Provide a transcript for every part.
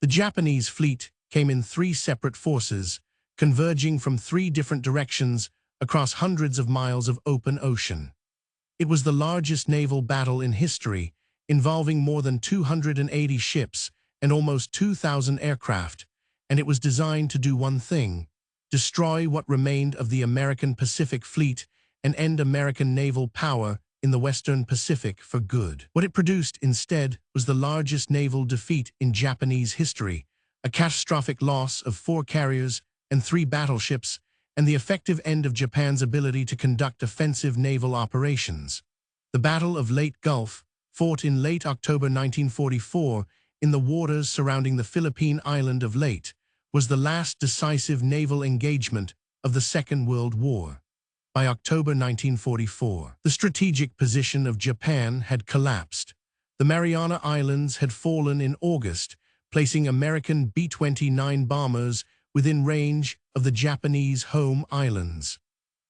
The Japanese fleet came in 3 separate forces, converging from 3 different directions across hundreds of miles of open ocean. It was the largest naval battle in history, involving more than 280 ships and almost 2,000 aircraft, and it was designed to do one thing: destroy what remained of the American Pacific Fleet and end American naval power in the Western Pacific for good. What it produced instead was the largest naval defeat in Japanese history, a catastrophic loss of 4 carriers and 3 battleships, and the effective end of Japan's ability to conduct offensive naval operations. The Battle of Leyte Gulf, fought in late October 1944 in the waters surrounding the Philippine island of Leyte, was the last decisive naval engagement of the Second World War. By October 1944, the strategic position of Japan had collapsed. The Mariana Islands had fallen in August, placing American B-29 bombers within range of the Japanese home islands.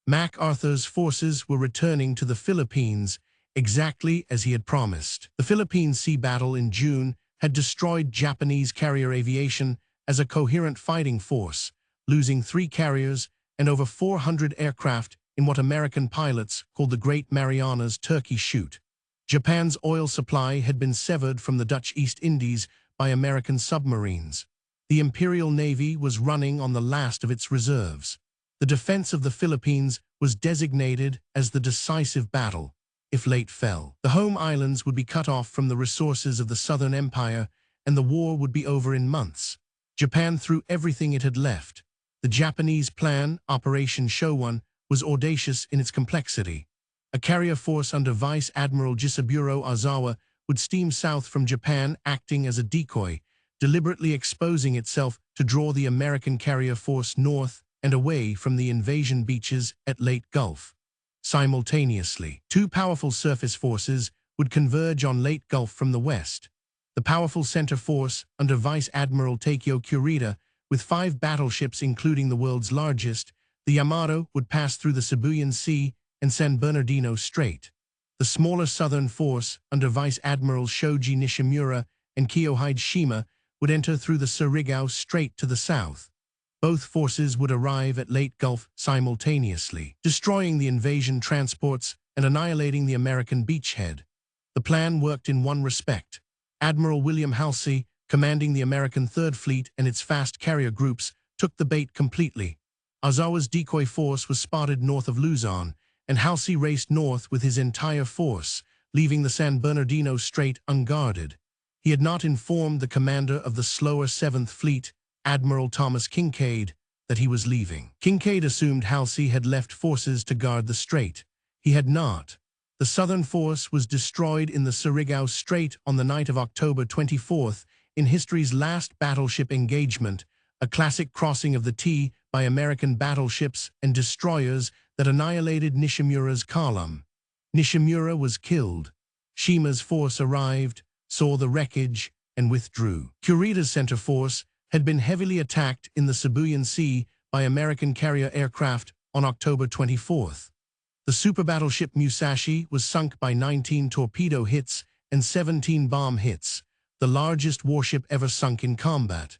MacArthur's forces were returning to the Philippines exactly as he had promised. The Philippine Sea Battle in June had destroyed Japanese carrier aviation as a coherent fighting force, losing 3 carriers and over 400 aircraft in what American pilots called the Great Marianas Turkey Shoot. Japan's oil supply had been severed from the Dutch East Indies by American submarines. The Imperial Navy was running on the last of its reserves. The defense of the Philippines was designated as the decisive battle. If Leyte fell, the home islands would be cut off from the resources of the Southern Empire, and the war would be over in months. Japan threw everything it had left. The Japanese plan, Operation Showan, was audacious in its complexity. A carrier force under Vice Admiral Jisaburo Ozawa would steam south from Japan, acting as a decoy, deliberately exposing itself to draw the American carrier force north and away from the invasion beaches at Leyte Gulf. Simultaneously, 2 powerful surface forces would converge on Leyte Gulf from the west. The powerful center force under Vice Admiral Takeo Kurita, with 5 battleships including the world's largest, the Yamato, would pass through the Sibuyan Sea and San Bernardino Strait. The smaller southern force under Vice Admirals Shoji Nishimura and Kiyohide Shima would enter through the Surigao Strait to the south. Both forces would arrive at Leyte Gulf simultaneously, destroying the invasion transports and annihilating the American beachhead. The plan worked in one respect. Admiral William Halsey, commanding the American Third Fleet and its fast carrier groups, took the bait completely. Ozawa's decoy force was spotted north of Luzon, and Halsey raced north with his entire force, leaving the San Bernardino Strait unguarded. He had not informed the commander of the slower 7th Fleet, Admiral Thomas Kinkaid, that he was leaving. Kinkaid assumed Halsey had left forces to guard the strait. He had not. The southern force was destroyed in the Surigao Strait on the night of October 24th in history's last battleship engagement, a classic crossing of the T by American battleships and destroyers that annihilated Nishimura's column. Nishimura was killed. Shima's force arrived, saw the wreckage, and withdrew. Kurita's center force had been heavily attacked in the Sibuyan Sea by American carrier aircraft on October 24th. The superbattleship Musashi was sunk by 19 torpedo hits and 17 bomb hits, the largest warship ever sunk in combat.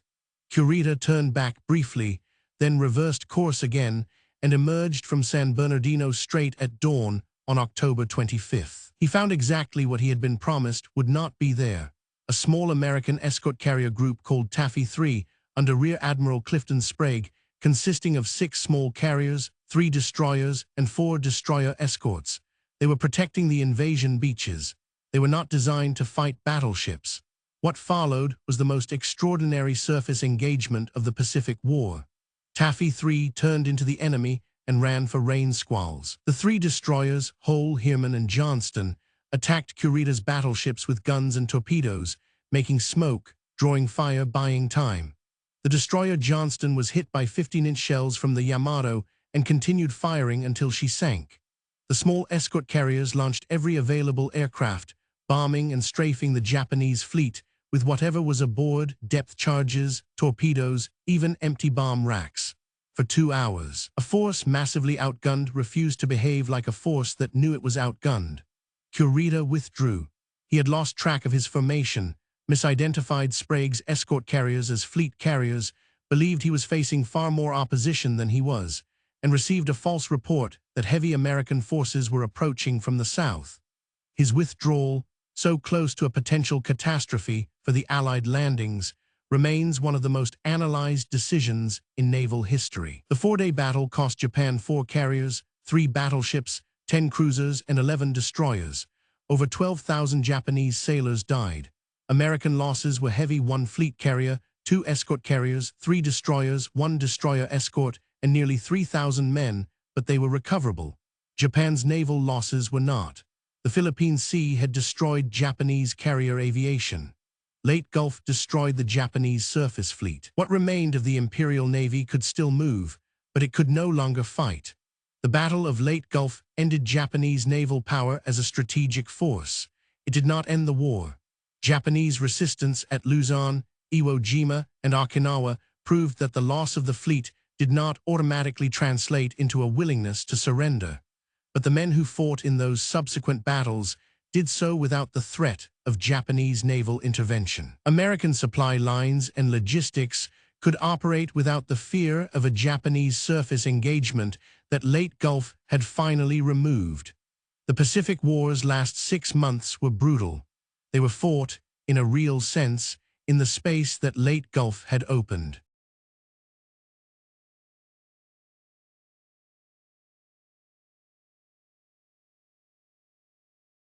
Kurita turned back briefly, then reversed course again and emerged from San Bernardino Strait at dawn on October 25th. He found exactly what he had been promised would not be there: a small American escort carrier group called Taffy 3 under Rear Admiral Clifton Sprague, consisting of 6 small carriers, 3 destroyers, and 4 destroyer escorts. They were protecting the invasion beaches. They were not designed to fight battleships. What followed was the most extraordinary surface engagement of the Pacific War. Taffy 3 turned into the enemy and ran for rain squalls. The 3 destroyers, Hull, Heermann, and Johnston, attacked Kurita's battleships with guns and torpedoes, making smoke, drawing fire, buying time. The destroyer Johnston was hit by 15-inch shells from the Yamato and continued firing until she sank. The small escort carriers launched every available aircraft, bombing and strafing the Japanese fleet with whatever was aboard: depth charges, torpedoes, even empty bomb racks. For 2 hours, a force massively outgunned refused to behave like a force that knew it was outgunned. Kurita withdrew. He had lost track of his formation, misidentified Sprague's escort carriers as fleet carriers, believed he was facing far more opposition than he was, and received a false report that heavy American forces were approaching from the south. His withdrawal, so close to a potential catastrophe for the Allied landings, remains one of the most analyzed decisions in naval history. The four-day battle cost Japan 4 carriers, 3 battleships, 10 cruisers, and 11 destroyers. Over 12,000 Japanese sailors died. American losses were heavy: 1 fleet carrier, 2 escort carriers, 3 destroyers, 1 destroyer escort, and nearly 3,000 men, but they were recoverable. Japan's naval losses were not. The Philippine Sea had destroyed Japanese carrier aviation. Leyte Gulf destroyed the Japanese surface fleet. What remained of the Imperial Navy could still move, but it could no longer fight. The Battle of Leyte Gulf ended Japanese naval power as a strategic force. It did not end the war. Japanese resistance at Luzon, Iwo Jima, and Okinawa proved that the loss of the fleet did not automatically translate into a willingness to surrender. But the men who fought in those subsequent battles did so without the threat of Japanese naval intervention. American supply lines and logistics could operate without the fear of a Japanese surface engagement that Leyte Gulf had finally removed. The Pacific War's last 6 months were brutal. They were fought, in a real sense, in the space that Leyte Gulf had opened.